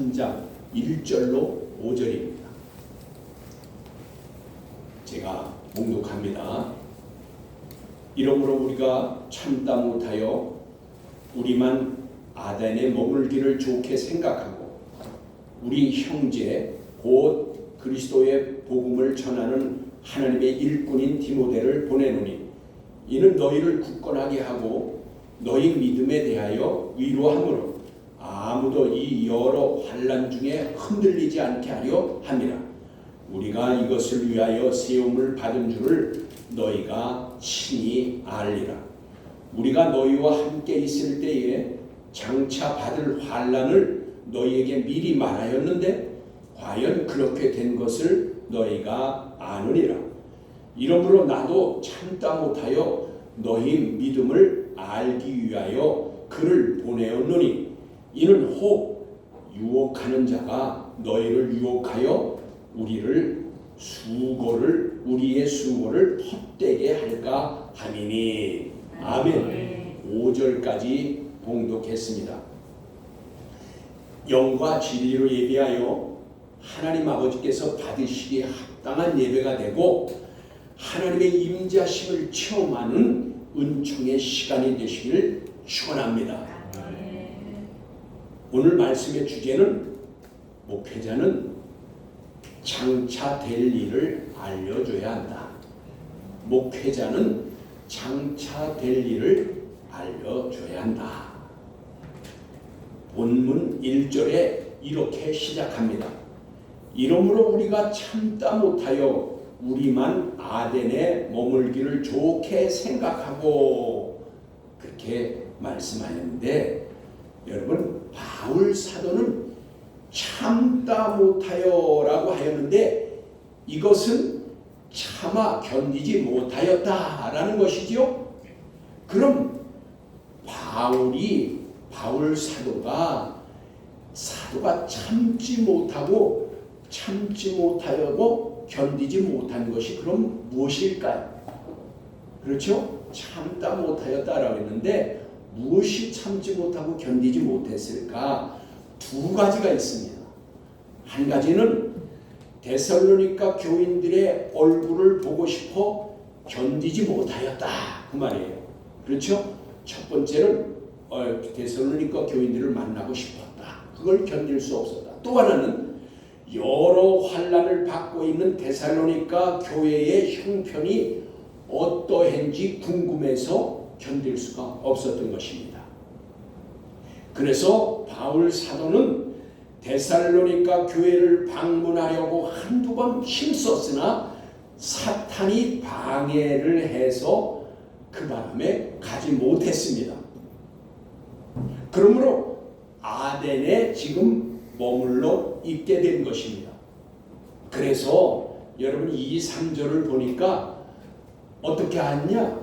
3장 1절로 5절입니다. 제가 봉독합니다. 이러므로 우리가 참다 못하여 우리만 아덴에 머물기를 좋게 생각하고 우리 형제 곧 그리스도의 복음을 전하는 하나님의 일꾼인 디모데를 보내노니 이는 너희를 굳건하게 하고 너희 믿음에 대하여 위로함으로 아무도 이 여러 환난 중에 흔들리지 않게 하려 함이라. 우리가 이것을 위하여 세움을 받은 줄을 너희가 친히 알리라. 우리가 너희와 함께 있을 때에 장차 받을 환난을 너희에게 미리 말하였는데 과연 그렇게 된 것을 너희가 아느니라. 이러므로 나도 참다 못하여 너희 믿음을 알기 위하여 그를 보내었노니 이는 혹 유혹하는 자가 너희를 유혹하여 우리의 수고를 헛되게 할까 함이니. 아멘. 5절까지 봉독했습니다. 영과 진리로 예배하여 하나님 아버지께서 받으시기에 합당한 예배가 되고 하나님의 임재하심을 체험하는 은총의 시간이 되시길 축원합니다. 오늘 말씀의 주제는 목회자는 장차 될 일을 알려줘야 한다. 목회자는 장차 될 일을 알려줘야 한다. 본문 1절에 이렇게 시작합니다. 이러므로 우리가 참다 못하여 우리만 아덴에 머물기를 좋게 생각하고 그렇게 말씀하였는데 여러분 바울 사도는 참다 못하여 라고 하였는데 이것은 참아 견디지 못하였다라는 것이지요. 그럼 바울 사도가 참지 못하고 견디지 못한 것이 그럼 무엇일까요? 그렇죠? 참다 못하였다라고 했는데 무엇이 참지 못하고 견디지 못했을까? 두 가지가 있습니다. 한 가지는 데살로니가 교인들의 얼굴을 보고 싶어 견디지 못하였다 그 말이에요. 그렇죠? 첫 번째는 데살로니가 교인들을 만나고 싶었다. 그걸 견딜 수 없었다. 또 하나는 여러 환난을 받고 있는 데살로니가 교회의 형편이 어떠한지 궁금해서 견딜 수가 없었던 것입니다. 그래서 바울 사도는 데살로니가 교회를 방문하려고 한두 번 힘썼으나 사탄이 방해를 해서 그 바람에 가지 못했습니다. 그러므로 아덴에 지금 머물러 있게 된 것입니다. 그래서 여러분 2, 3절을 보니까 어떻게 하냐?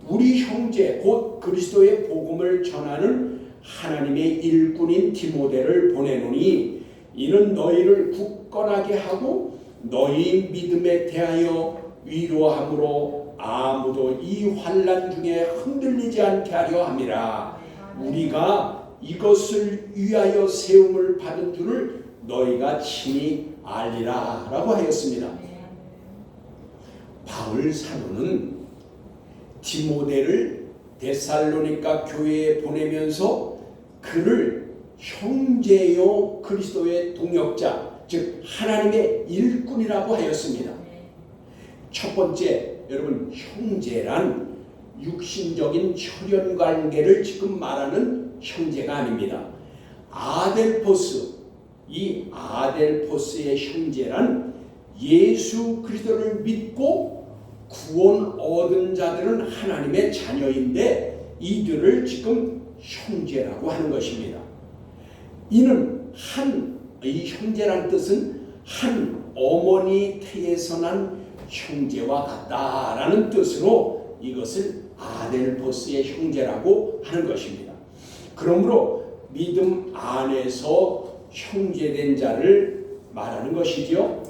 우리 형제 곧 그리스도의 복음을 전하는 하나님의 일꾼인 디모데를 보내노니 이는 너희를 굳건하게 하고 너희 믿음에 대하여 위로함으로 아무도 이 환난 중에 흔들리지 않게 하려 함이라. 우리가 이것을 위하여 세움을 받은 줄을 너희가 친히 알리라 라고 하였습니다. 바울 사도는 디모데를 데살로니가 교회에 보내면서 그를 형제요 그리스도의 동역자 즉 하나님의 일꾼이라고 하였습니다. 첫 번째 여러분 형제란 육신적인 혈연 관계를 지금 말하는 형제가 아닙니다. 아델포스 이 아델포스의 형제란 예수 그리스도를 믿고 구원 얻은 자들은 하나님의 자녀인데 이들을 지금 형제라고 하는 것입니다. 이는 이 형제란 뜻은 한 어머니 태에서 난 형제와 같다라는 뜻으로 이것을 아델포스의 형제라고 하는 것입니다. 그러므로 믿음 안에서 형제된 자를 말하는 것이죠.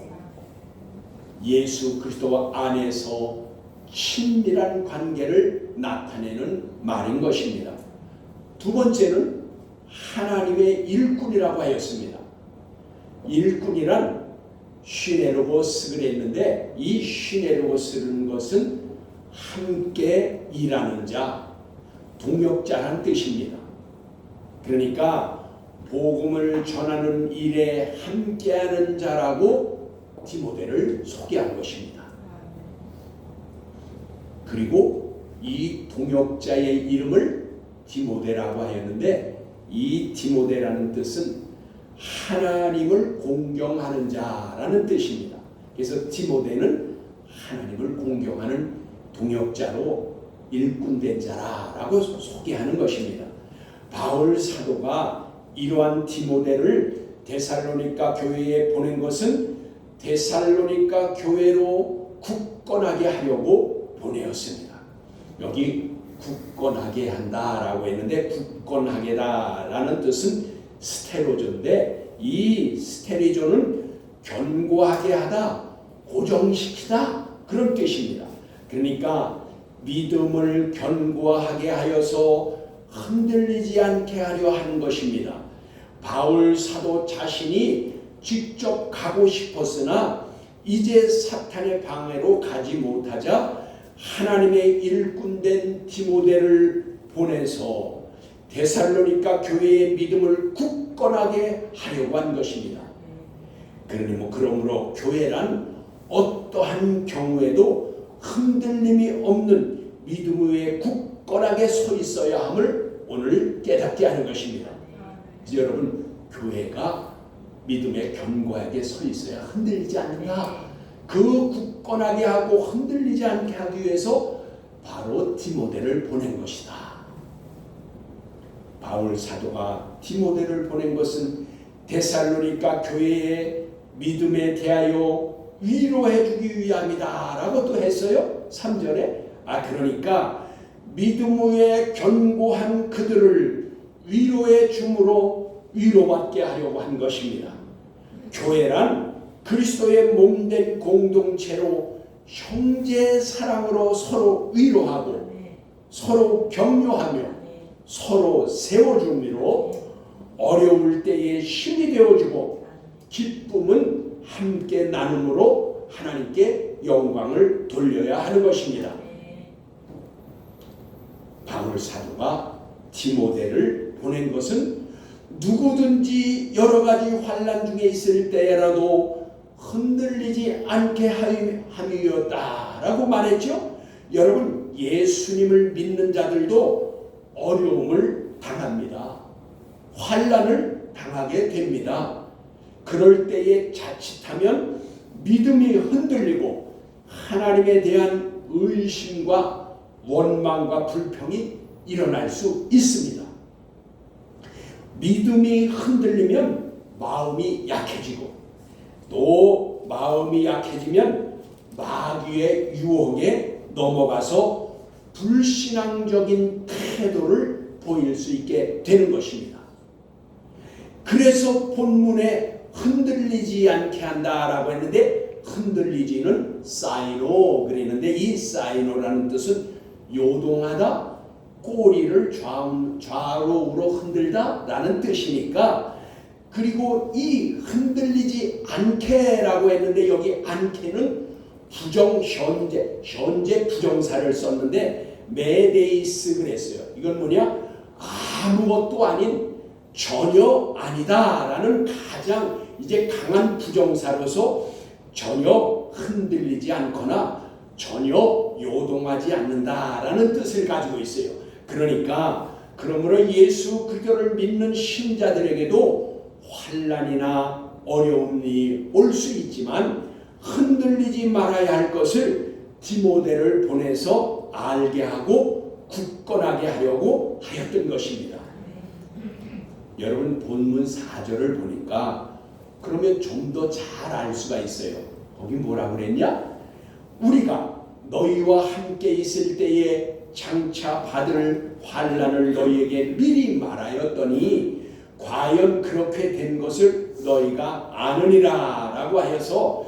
예수 그리스도 안에서 친밀한 관계를 나타내는 말인 것입니다. 두 번째는 하나님의 일꾼이라고 하였습니다. 일꾼이란 시네로고스 그랬는데 이 시네로고스라는 것은 함께 일하는 자, 동역자란 뜻입니다. 그러니까 복음을 전하는 일에 함께하는 자라고 디모데를 소개한 것입니다. 그리고 이 동역자의 이름을 디모데라고 하였는데 이 디모데라는 뜻은 하나님을 공경하는 자라는 뜻입니다. 그래서 디모데는 하나님을 공경하는 동역자로 일꾼된 자라고 소개하는 것입니다. 바울 사도가 이러한 디모데를 데살로니가 교회에 보낸 것은 데살로니가 교회로 굳건하게 하려고 보내었습니다. 여기 굳건하게 한다라고 했는데 굳건하게다라는 뜻은 스테로조인데 이 스테리조는 견고하게 하다, 고정시키다 그런 뜻입니다. 그러니까 믿음을 견고하게 하여서 흔들리지 않게 하려 하는 것입니다. 바울 사도 자신이 직접 가고 싶었으나 이제 사탄의 방해로 가지 못하자 하나님의 일꾼된 디모데를 보내서 데살로니가 교회의 믿음을 굳건하게 하려고 한 것입니다. 그러니 그러므로 교회란 어떠한 경우에도 흔들림이 없는 믿음 위에 굳건하게 서 있어야 함을 오늘 깨닫게 하는 것입니다. 여러분, 교회가 믿음에 견고하게 서 있어야 흔들리지 않는다. 그 굳건하게 하고 흔들리지 않게 하기 위해서 바로 디모데를 보낸 것이다. 바울 사도가 디모데를 보낸 것은 데살로니가 교회의 믿음에 대하여 위로해 주기 위함이다 라고 또 했어요. 3절에 그러니까 믿음 위에 견고한 그들을 위로해 줌으로 위로받게 하려고 한 것입니다. 교회란 그리스도의 몸된 공동체로 형제 사랑으로 서로 위로하고 서로 격려하며 서로 세워줌으로 어려울 때에 힘이 되어주고 기쁨은 함께 나눔으로 하나님께 영광을 돌려야 하는 것입니다. 바울 사도가 디모데를 보낸 것은 누구든지 여러 가지 환난 중에 있을 때라도 흔들리지 않게 함이었다라고 말했죠. 여러분, 예수님을 믿는 자들도 어려움을 당합니다. 환난을 당하게 됩니다. 그럴 때에 자칫하면 믿음이 흔들리고 하나님에 대한 의심과 원망과 불평이 일어날 수 있습니다. 믿음이 흔들리면 마음이 약해지고 또 마음이 약해지면 마귀의 유혹에 넘어가서 불신앙적인 태도를 보일 수 있게 되는 것입니다. 그래서 본문에 흔들리지 않게 한다라고 했는데 흔들리지는 사이노 그랬는데 이 사이노라는 뜻은 요동하다, 꼬리를 좌우로 흔들다 라는 뜻이니까 그리고 이 흔들리지 않게라고 했는데 여기 않게는 현재 부정사를 썼는데 메데이스 그랬어요. 이건 뭐냐? 아무것도 아닌 전혀 아니다라는 가장 이제 강한 부정사로서 전혀 흔들리지 않거나 전혀 요동하지 않는다라는 뜻을 가지고 있어요. 그러니까 그러므로 예수 그리스도를 믿는 신자들에게도 환난이나 어려움이 올 수 있지만 흔들리지 말아야 할 것을 디모데를 보내서 알게 하고 굳건하게 하려고 하였던 것입니다. 여러분, 본문 4절을 보니까 그러면 좀 더 잘 알 수가 있어요. 거기 뭐라고 그랬냐? 우리가 너희와 함께 있을 때에 장차 받을 환난을 너희에게 미리 말하였더니 과연 그렇게 된 것을 너희가 아느니라 라고 하여서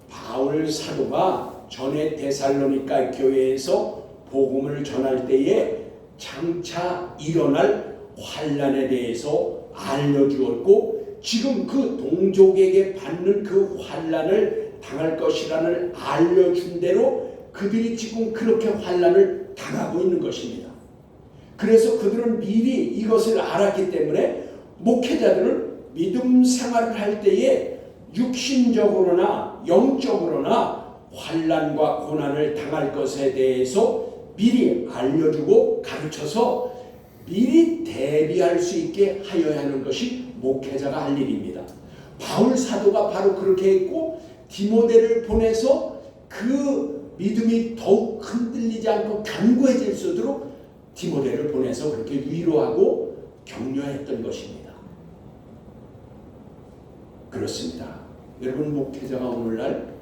바울 사도가 전에 데살로니가 교회에서 복음을 전할 때에 장차 일어날 환난에 대해서 알려주었고 지금 그 동족에게 받는 그 환난을 당할 것이라는 알려준 대로 그들이 지금 그렇게 환난을 당하고 있는 것입니다. 그래서 그들은 미리 이것을 알았기 때문에 목회자들은 믿음 생활을 할 때에 육신적으로나 영적으로나 환난과 고난을 당할 것에 대해서 미리 알려주고 가르쳐서 미리 대비할 수 있게 하여야 하는 것이 목회자가 할 일입니다. 바울 사도가 바로 그렇게 했고 디모데를 보내서 그 믿음이 더욱 흔들리지 않고 견고해질 수 있도록 디모데를 보내서 그렇게 위로하고 격려했던 것입니다. 그렇습니다. 여러분 목회자가 오늘날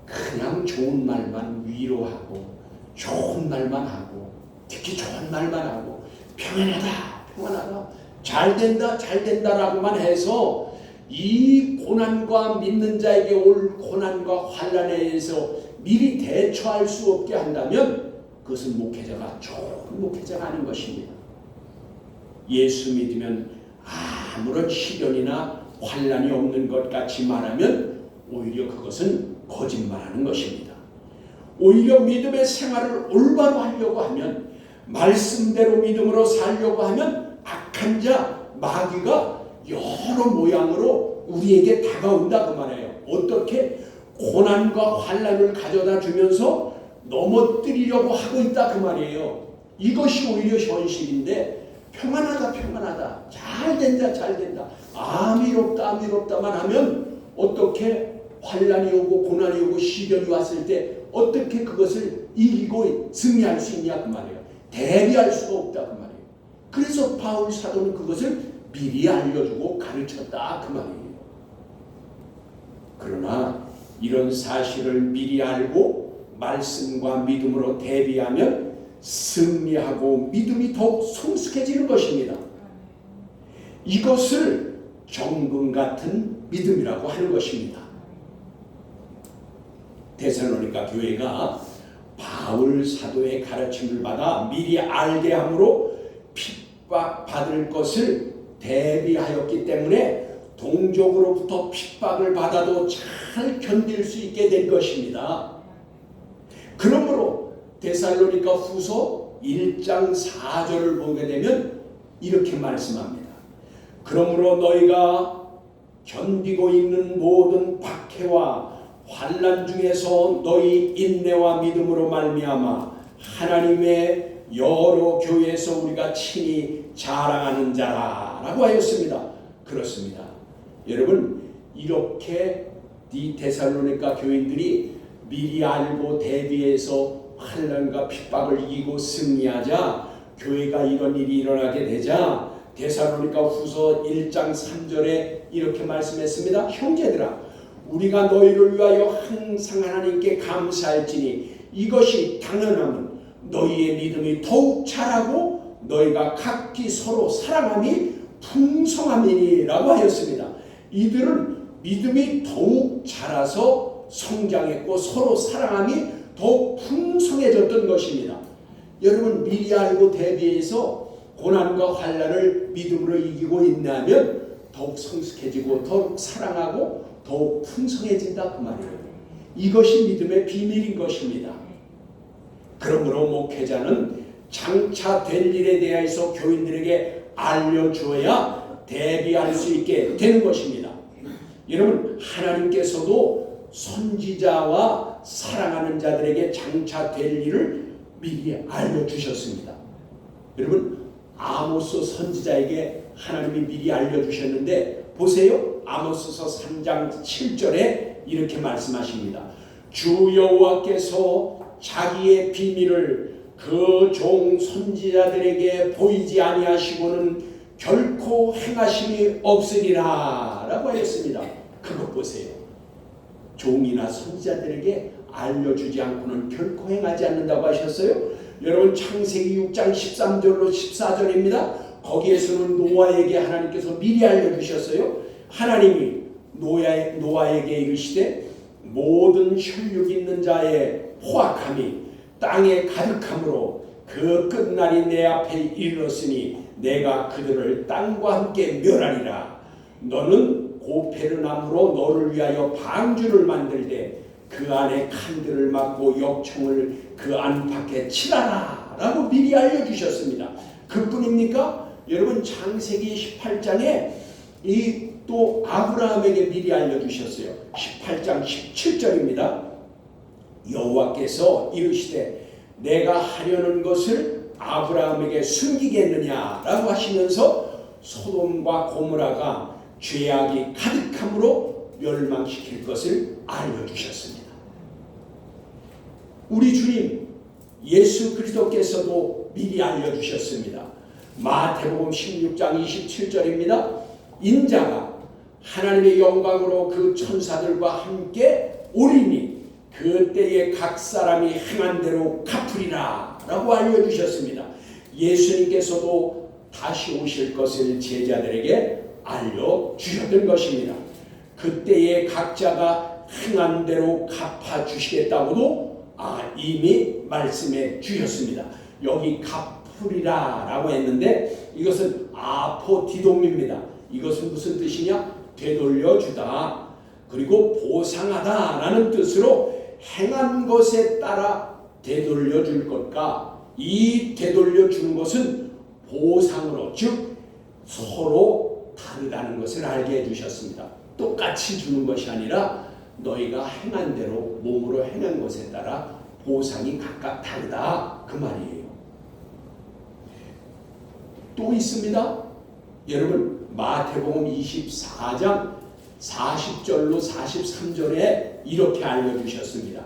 그냥 좋은 말만 위로하고 좋은 말만 하고 특히 좋은 말만 하고 평안하다 평안하다 잘된다라고만 해서 이 고난과 믿는 자에게 올 고난과 환난에 대해서 미리 대처할 수 없게 한다면 그것은 목회자가 좋은 목회자가 아닌 것입니다. 예수 믿으면 아무런 시련이나 환난이 없는 것 같이 말하면 오히려 그것은 거짓말하는 것입니다. 오히려 믿음의 생활을 올바로 하려고 하면 말씀대로 믿음으로 살려고 하면 악한 자 마귀가 여러 모양으로 우리에게 다가온다 그 말이에요. 어떻게 고난과 환난을 가져다 주면서 넘어뜨리려고 하고 있다 그 말이에요. 이것이 오히려 현실인데 평안하다 잘된다 아미롭다만 하면 어떻게 환난이 오고 고난이 오고 시련이 왔을 때 어떻게 그것을 이기고 승리할 수 있냐 그 말이에요. 대비할 수가 없다 그 말이에요. 그래서 바울 사도는 그것을 미리 알려주고 가르쳤다 그 말이에요. 그러나 이런 사실을 미리 알고 말씀과 믿음으로 대비하면 승리하고 믿음이 더욱 성숙해지는 것입니다. 이것을 정금 같은 믿음이라고 하는 것입니다. 데살로니가 교회가 바울 사도의 가르침을 받아 미리 알게 함으로 핍박받을 것을 대비하였기 때문에 동족으로부터 핍박을 받아도 잘 견딜 수 있게 된 것입니다. 그러므로 데살로니가 후서 1장 4절을 보게 되면 이렇게 말씀합니다. 그러므로 너희가 견디고 있는 모든 박해와 환난 중에서 너희 인내와 믿음으로 말미암아 하나님의 여러 교회에서 우리가 친히 자랑하는 자라라고 하였습니다. 그렇습니다. 여러분 이렇게 이 데살로니가 교인들이 미리 알고 대비해서 환난과 핍박을 이기고 승리하자 교회가 이런 일이 일어나게 되자 데살로니가 후서 1장 3절에 이렇게 말씀했습니다. 형제들아 우리가 너희를 위하여 항상 하나님께 감사할지니 이것이 당연함은 너희의 믿음이 더욱 자라고 너희가 각기 서로 사랑함이 풍성함이니라고 하였습니다. 이들은 믿음이 더욱 자라서 성장했고 서로 사랑함이 더욱 풍성해졌던 것입니다. 여러분 미리 알고 대비해서 고난과 환난을 믿음으로 이기고 인내하면 더욱 성숙해지고 더욱 사랑하고 더욱 풍성해진다 그 말이에요. 이것이 믿음의 비밀인 것입니다. 그러므로 목회자는 장차 될 일에 대해서 교인들에게 알려주어야 대비할 수 있게 되는 것입니다. 여러분 하나님께서도 선지자와 사랑하는 자들에게 장차 될 일을 미리 알려주셨습니다. 여러분 아모스 선지자에게 하나님이 미리 알려주셨는데 보세요. 아모스서 3장 7절에 이렇게 말씀하십니다. 주 여호와께서 자기의 비밀을 그 종 선지자들에게 보이지 아니하시고는 결코 행하심이 없으리라 라고 하였습니다. 그것 보세요. 종이나 선지자들에게 알려주지 않고는 결코 행하지 않는다고 하셨어요. 여러분 창세기 6장 13절로 14절입니다. 거기에서는 노아에게 하나님께서 미리 알려주셨어요. 하나님이 노아에게 이르시되 모든 혈육 있는 자의 포악함이 땅에 가득함으로 그 끝날이 내 앞에 이르렀으니 내가 그들을 땅과 함께 멸하리라. 너는 고페르나무로 너를 위하여 방주를 만들되 그 안에 칸들을 막고 역청을 그 안팎에 칠하라 라고 미리 알려주셨습니다. 그뿐입니까? 여러분 창세기 18장에 이 또 아브라함에게 미리 알려주셨어요. 18장 17절입니다. 여호와께서 이르시되 내가 하려는 것을 아브라함에게 숨기겠느냐라고 하시면서 소돔과 고모라가 죄악이 가득함으로 멸망시킬 것을 알려주셨습니다. 우리 주님 예수 그리스도께서도 미리 알려주셨습니다. 마태복음 16장 27절입니다. 인자가 하나님의 영광으로 그 천사들과 함께 오리니 그때에 각 사람이 행한 대로 갚으리라 라고 알려주셨습니다. 예수님께서도 다시 오실 것을 제자들에게 알려주셨던 것입니다. 그때에 각자가 행한 대로 갚아주시겠다고도 이미 말씀해 주셨습니다. 여기 갚으리라 라고 했는데 이것은 아포디돔입니다. 이것은 무슨 뜻이냐? 되돌려주다 그리고 보상하다 라는 뜻으로 행한 것에 따라 되돌려줄 것과 이 되돌려주는 것은 보상으로 즉 서로 다르다는 것을 알게 해주셨습니다. 똑같이 주는 것이 아니라 너희가 행한 대로 몸으로 행한 것에 따라 보상이 각각 다르다 그 말이에요. 또 있습니다. 여러분 마태복음 24장 40절로 43절에 이렇게 알려주셨습니다.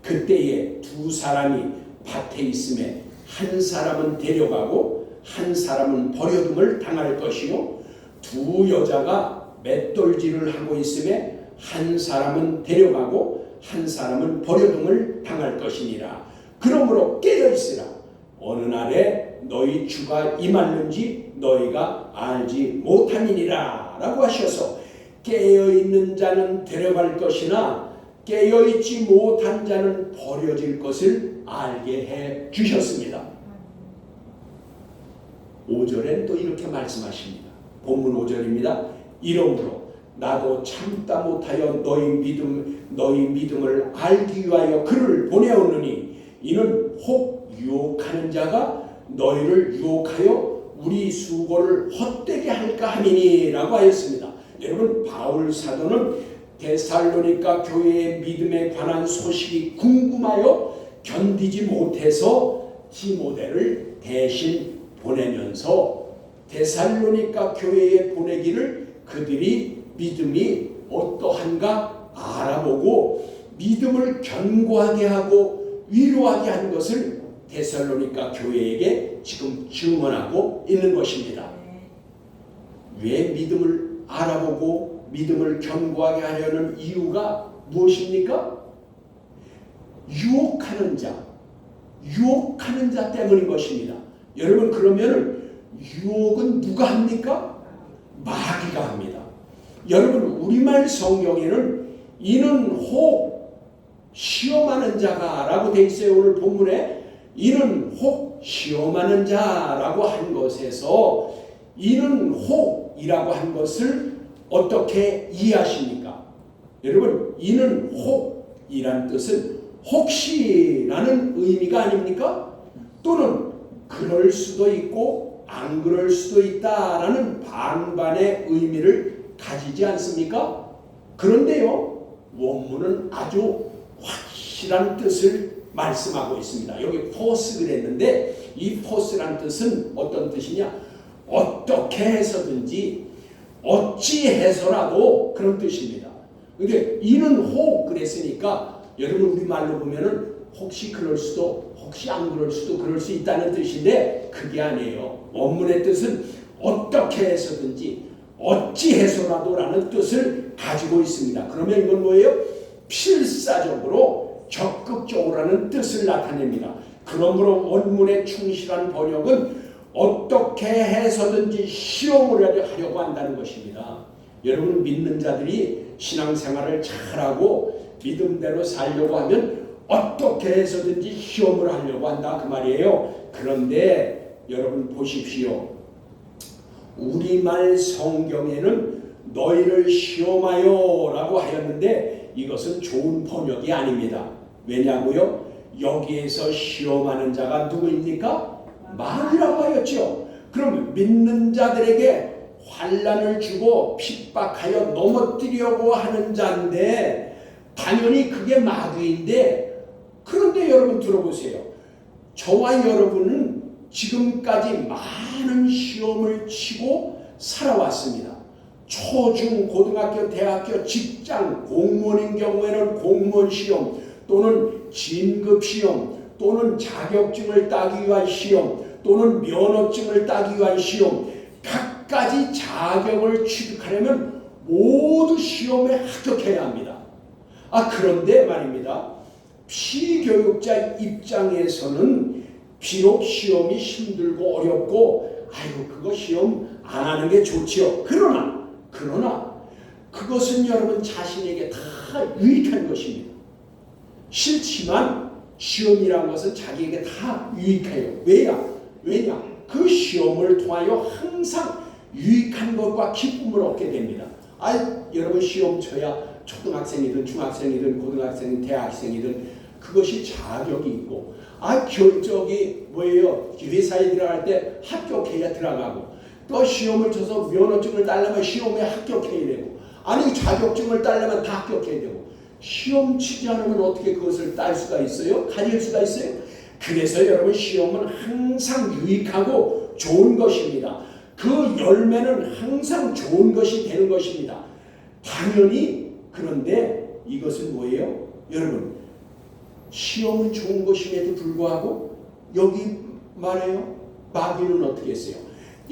그때에 두 사람이 밭에 있음에 한 사람은 데려가고 한 사람은 버려둠을 당할 것이요 두 여자가 맷돌질을 하고 있음에 한 사람은 데려가고 한 사람은 버려둠을 당할 것이니라. 그러므로 깨어있으라. 어느 날에 너희 주가 임하는지 너희가 알지 못함이니라 라고 하셔서 깨어있는 자는 데려갈 것이나 깨어있지 못한 자는 버려질 것을 알게 해 주셨습니다. 5절엔 또 이렇게 말씀하십니다. 본문 5절입니다. 이러므로 나도 참다 못하여 너희 믿음을 알기 위하여 그를 보내었느니 이는 혹 유혹하는 자가 너희를 유혹하여 우리 수고를 헛되게 할까 함이니 라고 하였습니다. 여러분 바울 사도는 데살로니가 교회의 믿음에 관한 소식이 궁금하여 견디지 못해서 디모데를 대신 보내면서 데살로니가 교회에 보내기를 그들이 믿음이 어떠한가 알아보고 믿음을 견고하게 하고 위로하게 한 것을 데살로니가 교회에게 지금 증언하고 있는 것입니다. 왜 믿음을 알아보고 믿음을 견고하게 하려는 이유가 무엇입니까? 유혹하는 자 때문인 것입니다. 여러분 그러면 유혹은 누가 합니까? 마귀가 합니다. 여러분 우리말 성경에는 이는 혹 시험하는 자가 라고 되어 있어요. 오늘 본문에 이는 혹 시험하는 자라고 한 것에서 이는 혹이라고 한 것을 어떻게 이해하십니까? 여러분 이는 혹이란 뜻은 혹시라는 의미가 아닙니까? 또는 그럴 수도 있고 안 그럴 수도 있다라는 반반의 의미를 가지지 않습니까? 그런데요 원문은 아주 확실한 뜻을 말씀하고 있습니다. 여기 포스 그랬는데 이 포스란 뜻은 어떤 뜻이냐? 어떻게 해서든지 어찌해서라도 그런 뜻입니다. 근데 이는 혹 그랬으니까 여러분 우리말로 보면은 혹시 그럴 수도 혹시 안 그럴 수도 그럴 수 있다는 뜻인데 그게 아니에요. 원문의 뜻은 어떻게 해서든지 어찌해서라도 라는 뜻을 가지고 있습니다. 그러면 이건 뭐예요? 필사적으로 적극적으로 라는 뜻을 나타냅니다. 그러므로 원문의 충실한 번역은 어떻게 해서든지 실험을 하려고 한다는 것입니다. 여러분 믿는 자들이 신앙생활을 잘하고 믿음대로 살려고 하면 어떻게 해서든지 시험을 하려고 한다 그 말이에요. 그런데 여러분 보십시오. 우리말 성경에는 너희를 시험하여 라고 하였는데 이것은 좋은 번역이 아닙니다. 왜냐고요? 여기에서 시험하는 자가 누구입니까? 마귀라고 하였죠. 그럼 믿는 자들에게 환난을 주고 핍박하여 넘어뜨리려고 하는 자인데 당연히 그게 마귀인데, 그런데 여러분 들어보세요. 저와 여러분은 지금까지 많은 시험을 치고 살아왔습니다. 초중 고등학교 대학교 직장 공무원인 경우에는 공무원 시험 또는 진급 시험 또는 자격증을 따기 위한 시험 또는 면허증을 따기 위한 시험, 각가지 자격을 취득하려면 모두 시험에 합격해야 합니다. 그런데 말입니다. 피교육자 입장에서는 비록 시험이 힘들고 어렵고 그거 시험 안 하는 게 좋지요. 그러나 그것은 여러분 자신에게 다 유익한 것입니다. 싫지만 시험이라는 것은 자기에게 다 유익해요. 왜냐? 그 시험을 통하여 항상 유익한 것과 기쁨을 얻게 됩니다. 여러분 시험 쳐야 초등학생이든 중학생이든 고등학생이든 대학생이든 그것이 자격이 있고, 회사에 들어갈 때 합격해야 들어가고, 또 시험을 쳐서 면허증을 따려면 시험에 합격해야 되고, 자격증을 따려면 다 합격해야 되고, 시험 치지 않으면 어떻게 그것을 딸 수가 있어요? 가질 수가 있어요? 그래서 여러분 시험은 항상 유익하고 좋은 것입니다. 그 열매는 항상 좋은 것이 되는 것입니다. 당연히. 그런데 이것은 뭐예요? 여러분, 시험은 좋은 것임에도 불구하고 여기 말해요. 마귀는 어떻게 했어요?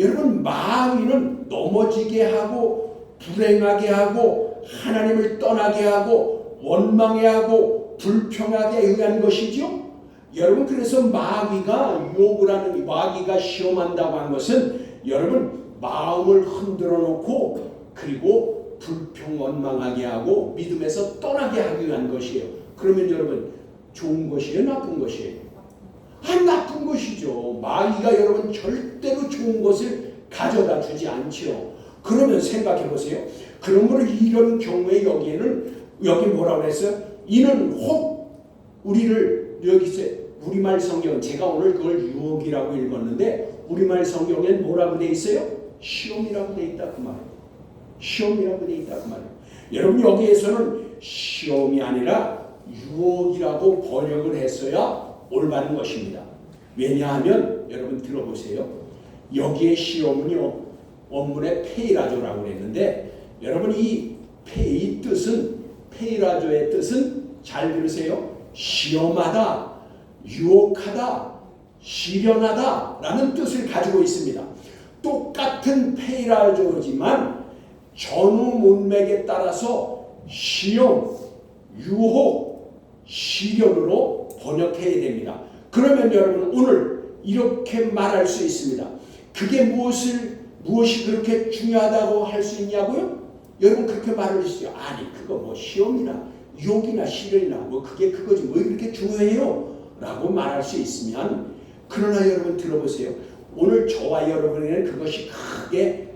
여러분, 마귀는 넘어지게 하고 불행하게 하고 하나님을 떠나게 하고 원망해 하고 불평하게 위한 것이죠. 여러분, 그래서 마귀가 시험한다고 한 것은 여러분 마음을 흔들어 놓고 그리고 불평 원망하게 하고 믿음에서 떠나게 하기 위한 것이에요. 그러면 여러분 좋은 것이에요? 나쁜 것이에요? 나쁜 것이죠. 마귀가 여러분 절대로 좋은 것을 가져다 주지 않지요. 그러면 생각해 보세요. 그러므로 이런 경우에 여기 뭐라고 했어요? 이는 혹 우리를, 여기서 우리말 성경, 제가 오늘 그걸 유혹이라고 읽었는데 우리말 성경엔 뭐라고 돼 있어요? 시험이라고 돼 있다 그 말이에요. 시험이라고 돼 있다 그 말이에요. 여러분 여기에서는 시험이 아니라 유혹이라고 번역을 했어야 올바른 것입니다. 왜냐하면 여러분 들어보세요. 여기에 시험은요 원문에 페이라조라고 그랬는데, 여러분 이 페이라조의 뜻은 잘 들으세요. 시험하다, 유혹하다, 시련하다 라는 뜻을 가지고 있습니다. 똑같은 페이라조지만 전후 문맥에 따라서 시험, 유혹, 시련으로 번역해야 됩니다. 그러면 여러분 오늘 이렇게 말할 수 있습니다. 그게 무엇이 그렇게 중요하다고 할 수 있냐고요? 여러분 그렇게 말할 수 있어요. 그거 시험이나 유혹이나 시련이나 그게 그거지 왜 그렇게 중요해요? 라고 말할 수 있으면, 그러나 여러분 들어보세요. 오늘 저와 여러분에게는 그것이 크게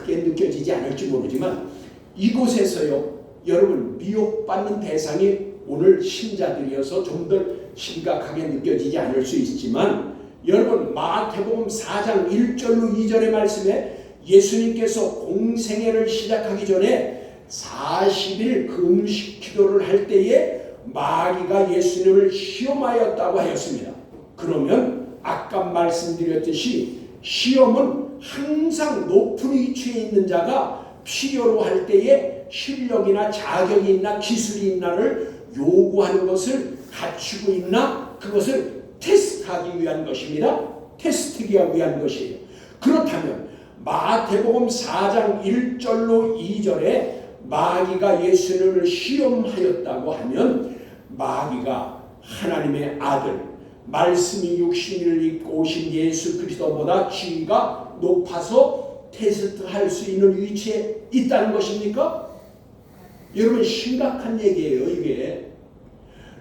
느껴지지 않을지 모르지만 이곳에서요 여러분 미혹받는 대상이 오늘 신자들이어서 좀 더 심각하게 느껴지지 않을 수 있지만, 여러분 마태복음 4장 1절로 2절의 말씀에 예수님께서 공생애를 시작하기 전에 40일 금식 기도를 할 때에 마귀가 예수님을 시험하였다고 하였습니다. 그러면 아까 말씀드렸듯이 시험은 항상 높은 위치에 있는 자가 필요로 할 때에 실력이나 자격이 있나 기술이 있나를 요구하는 것을 갖추고 있나, 그것을 테스트하기 위한 것입니다. 테스트하기 위한 것이에요. 그렇다면 마태복음 4장 1절로 2절에 마귀가 예수님을 시험하였다고 하면 마귀가 하나님의 아들, 말씀이 육신을 입고 오신 예수 그리스도보다 지위가 높아서 테스트할 수 있는 위치에 있다는 것입니까? 여러분 심각한 얘기예요 이게.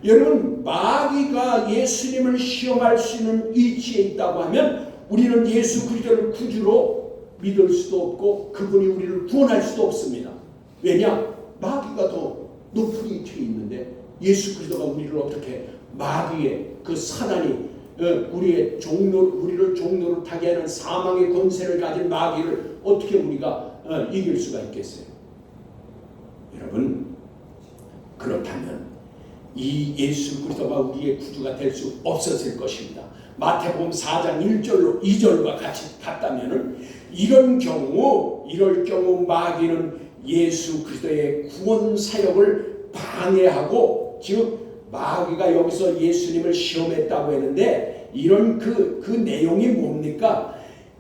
여러분 마귀가 예수님을 시험할 수 있는 위치에 있다고 하면 우리는 예수 그리스도를 구주로 믿을 수도 없고 그분이 우리를 구원할 수도 없습니다. 왜냐? 마귀가 더 높은 위치에 있는데 예수 그리스도가 우리를 어떻게 마귀의 그 사단이 우리를 종로를 타게 하는 사망의 권세를 가진 마귀를 어떻게 우리가 이길 수가 있겠어요? 여러분, 그렇다면 이 예수 그리스도가 우리의 구주가 될 수 없었을 것입니다. 마태복음 4장 1절로 2절과 같이 같다면은 이럴 경우 마귀는 예수 그리스도의 구원 사역을 방해하고, 즉 마귀가 여기서 예수님을 시험했다고 했는데 이런 그 내용이 뭡니까?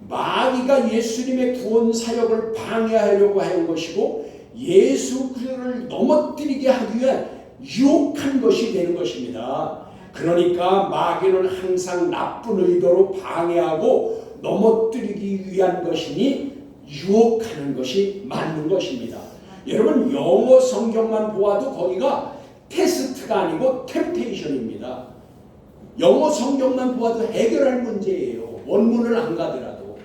마귀가 예수님의 구원 사역을 방해하려고 한 것이고 예수 그리스도를 넘어뜨리게 하기 위해 유혹한 것이 되는 것입니다. 그러니까 마귀는 항상 나쁜 의도로 방해하고 넘어뜨리기 위한 것이니 유혹하는 것이 맞는 것입니다. 여러분, 영어 성경만 보아도 거기가 테스트가 아니고 템테이션입니다. 영어 성경만 보아도 해결할 문제예요. 원문을 안 가더라도.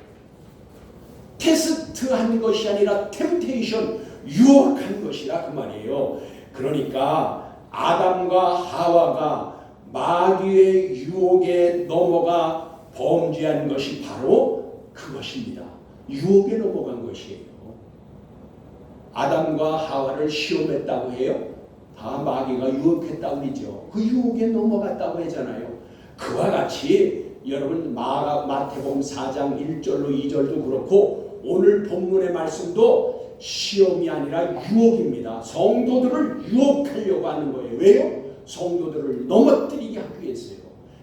테스트한 것이 아니라 템테이션, 유혹한 것이라 그 말이에요. 그러니까 아담과 하와가 마귀의 유혹에 넘어가 범죄한 것이 바로 그것입니다. 유혹에 넘어간 것이에요. 아담과 하와를 시험했다고 해요. 다 마귀가 유혹했다고 그러죠. 그 유혹에 넘어갔다고 하잖아요. 그와 같이 여러분 마태복음 4장 1절로 2절도 그렇고 오늘 본문의 말씀도 시험이 아니라 유혹입니다. 성도들을 유혹하려고 하는 거예요. 왜요? 성도들을 넘어뜨리게 하기 위해서요.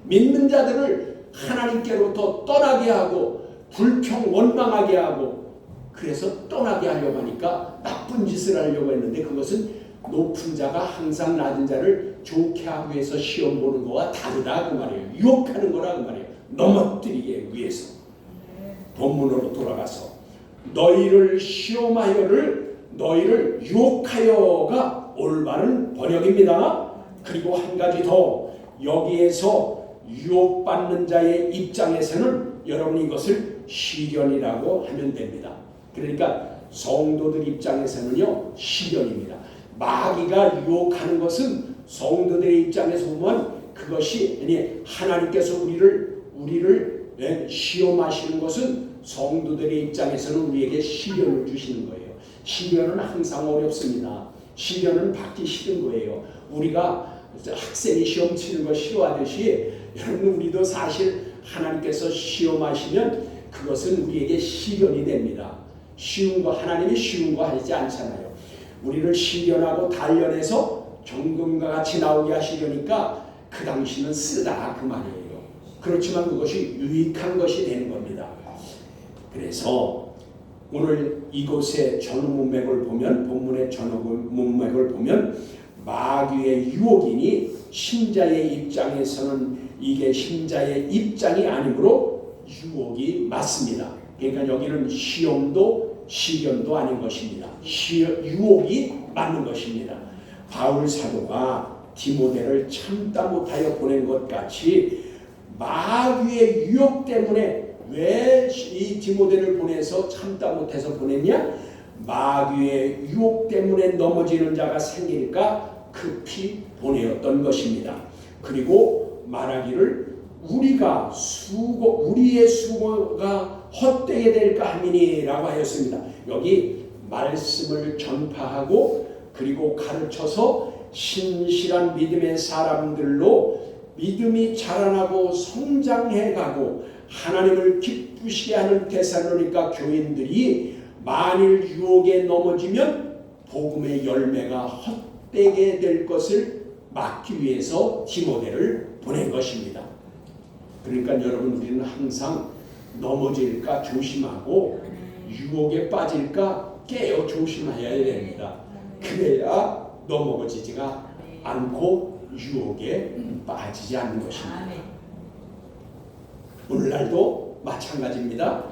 믿는 자들을 하나님께로부터 떠나게 하고 불평 원망하게 하고, 그래서 떠나게 하려고 하니까 나쁜 짓을 하려고 했는데 그것은 높은 자가 항상 낮은 자를 좋게 하기 위해서 시험 보는 거와 다르다 그 말이에요. 유혹하는 거라 그 말이에요. 넘어뜨리기 위해서. 본문으로 돌아가서 너희를 시험하여를 너희를 유혹하여가 올바른 번역입니다. 그리고 한 가지 더, 여기에서 유혹받는 자의 입장에서는 여러분 이것을 시련이라고 하면 됩니다. 그러니까 성도들 입장에서는요 시련입니다. 마귀가 유혹하는 것은 성도들의 입장에서 보면 그것이 아니 하나님께서 우리를 시험하시는 것은 성도들의 입장에서는 우리에게 시련을 주시는 거예요. 시련은 항상 어렵습니다. 시련은 받기 싫은 거예요. 우리가 학생이 시험 치는 거 싫어하듯이 여러분 우리도 사실 하나님께서 시험하시면 그것은 우리에게 시련이 됩니다. 쉬운 거 하나님이 쉬운 거 하지 않잖아요. 우리를 시련하고 단련해서 정금과 같이 나오게 하시려니까 그 당시는 쓰다 그 말이에요. 그렇지만 그것이 유익한 것이 되는 겁니다. 그래서 오늘 이곳의 전후 문맥을 보면 본문의 전후 문맥을 보면 마귀의 유혹이니 신자의 입장에서는 이게 신자의 입장이 아니므로 유혹이 맞습니다. 그러니까 여기는 시험도 시련도 아닌 것입니다. 유혹이 맞는 것입니다. 바울 사도가 디모데를 참다 못하여 보낸 것 같이 마귀의 유혹 때문에 왜 이 디모데를 보내서 참다 못해서 보냈냐? 마귀의 유혹 때문에 넘어지는 자가 생길까 급히 보내었던 것입니다. 그리고 말하기를 우리의 수고가 헛되게 될까 함이니라고 하였습니다. 여기 말씀을 전파하고 그리고 가르쳐서 신실한 믿음의 사람들로 믿음이 자라나고 성장해가고 하나님을 기쁘시게 하는 데살로니가 교인들이 만일 유혹에 넘어지면 복음의 열매가 헛되게 될 것을 막기 위해서 디모데를 보낸 것입니다. 그러니까 여러분 우리는 항상 넘어질까 조심하고 유혹에 빠질까 깨어 조심해야 됩니다. 그래야 넘어지지가 않고 유혹에 빠지지 않는 것입니다. 오늘날도 마찬가지입니다.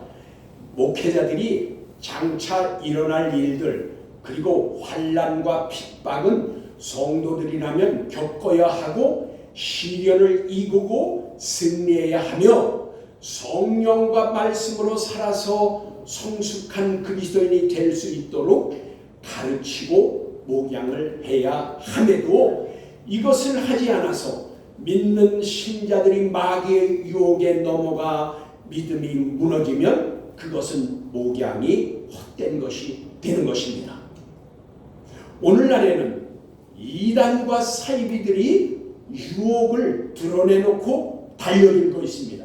목회자들이 장차 일어날 일들 그리고 환난과 핍박은 성도들이라면 겪어야 하고 시련을 이기고 승리해야 하며 성령과 말씀으로 살아서 성숙한 그리스도인이 될 수 있도록 가르치고 목양을 해야 함에도 이것을 하지 않아서 믿는 신자들이 마귀의 유혹에 넘어가 믿음이 무너지면 그것은 목양이 헛된 것이 되는 것입니다. 오늘날에는 이단과 사이비들이 유혹을 드러내놓고 달려들고 있습니다.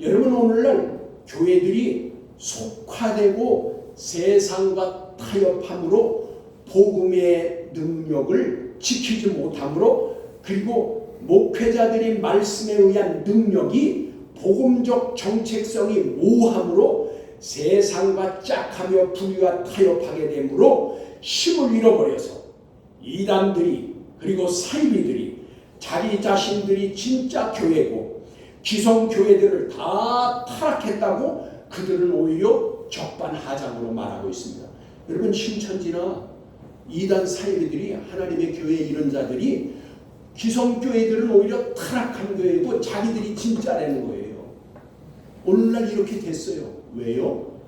여러분, 오늘날 교회들이 속화되고 세상과 타협함으로 복음의 능력을 지키지 못함으로, 그리고 목회자들의 말씀에 의한 능력이 복음적 정책성이 모호함으로 세상과 짝하며 불의와 타협하게 되므로 힘을 잃어버려서 이단들이 그리고 사이비들이 자기 자신들이 진짜 교회고 기성교회들을 다 타락했다고 그들은 오히려 적반하장으로 말하고 있습니다. 여러분, 신천지나 이단 사이비들이 하나님의 교회 이런 자들이 기성교회들은 오히려 타락한 교회고 자기들이 진짜라는 거예요. 오늘날 이렇게 됐어요. 왜요?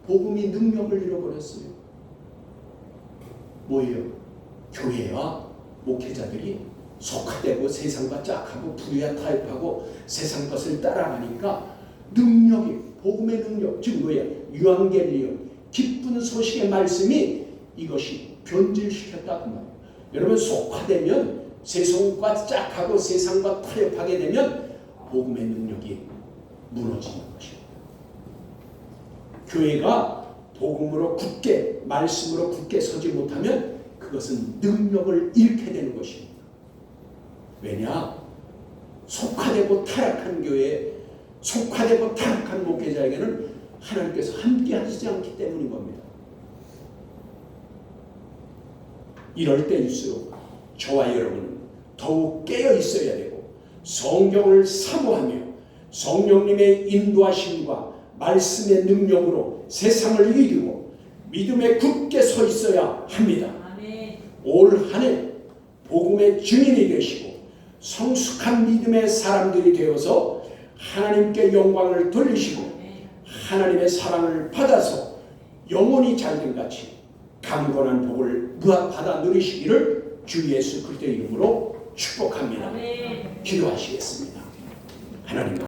복음이 능력을 잃어버렸어요. 뭐예요? 교회와 목회자들이 속화되고 세상과 짝하고 불의와 타협하고 세상 것을 따라가니까 능력이, 복음의 능력, 즉 뭐야? 유앙겔리온, 기쁜 소식의 말씀이 이것이 변질시켰다 그 말이에요. 여러분, 속화되면 세상과 짝하고 세상과 타협하게 되면 복음의 능력이 무너지는 것입니다. 교회가 복음으로 굳게, 말씀으로 굳게 서지 못하면 그것은 능력을 잃게 되는 것입니다. 왜냐? 속화되고 타락한 교회, 속화되고 타락한 목회자에게는 하나님께서 함께 하시지 않기 때문인 겁니다. 이럴 때일수록 저와 여러분은 더욱 깨어 있어야 되고 성경을 사모하며 성령님의 인도하심과 말씀의 능력으로 세상을 이기고 믿음에 굳게 서 있어야 합니다. 올 한 해 복음의 증인이 되시고 성숙한 믿음의 사람들이 되어서 하나님께 영광을 돌리시고 하나님의 사랑을 받아서 영원히 잘됨같이 강건한 복을 받아 누리시기를 주 예수 그리스도의 이름으로 축복합니다. 기도하시겠습니다. 하나님